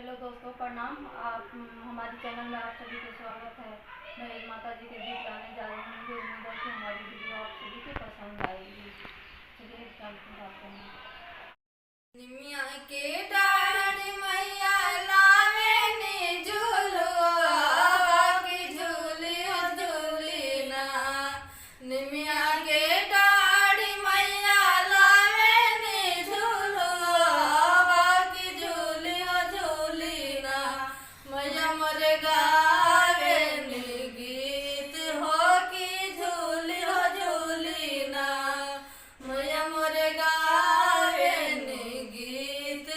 Hello दोस्तों, प्रणाम। आप हमारे चैनल में आप सभी का स्वागत है। मैं एक माता जी के गीत गाने जा रही हूँ। मुझे उम्मीद है कि हमारी वीडियो आप सभी को पसंद आएगी। चलिए गाते हैं। निमिया के डाढ़ मैया लावे नी झूलुआ की झूलियो झूलीना। निमिया के डाढ़ मैया लावे नी झूलुआ की झूलियो झूलीना। मैया मोरे गावे नी गीत हो की झूलियो झूलीना। मैया मोरे गावे नी गीत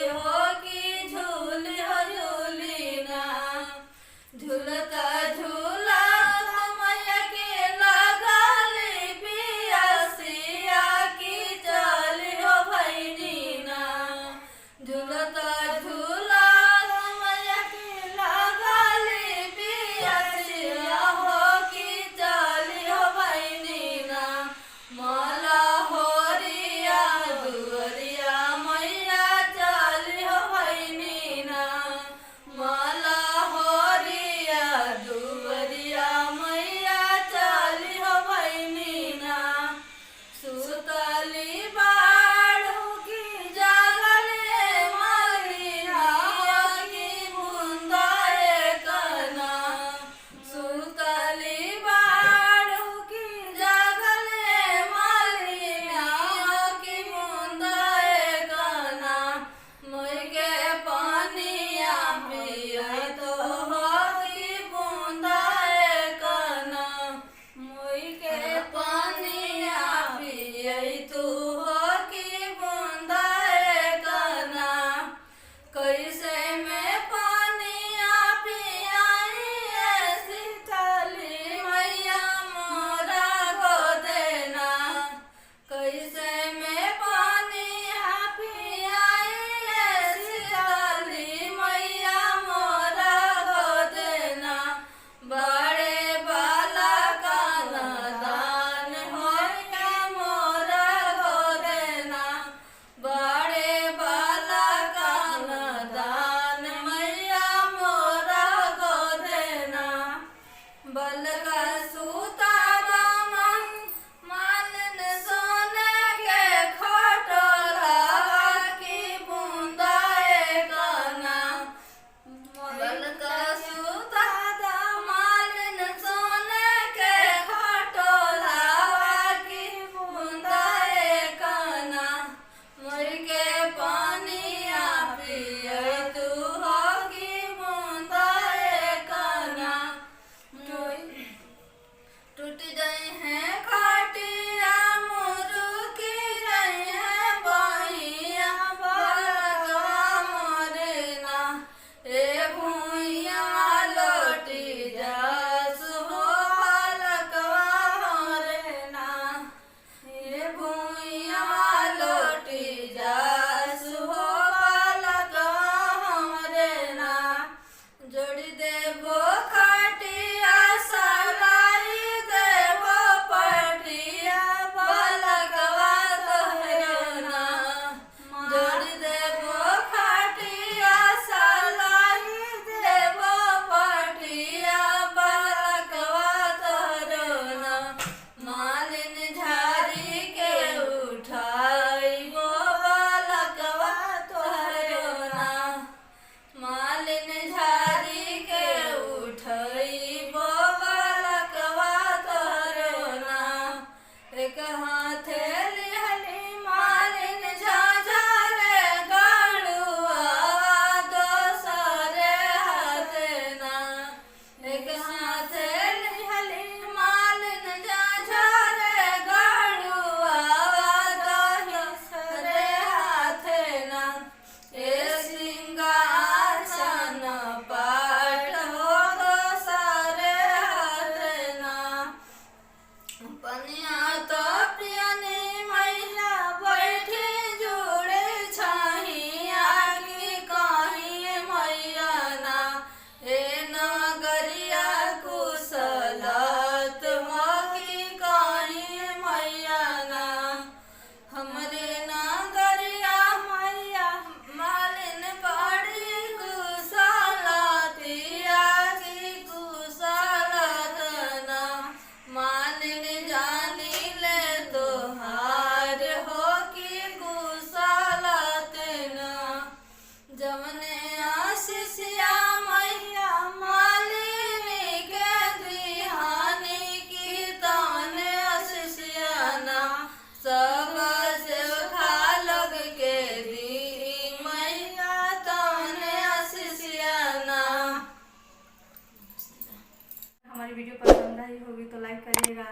वीडियो पसंद आई होगी तो लाइक करिएगा,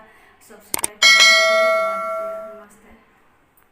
सब्सक्राइब करिएगा।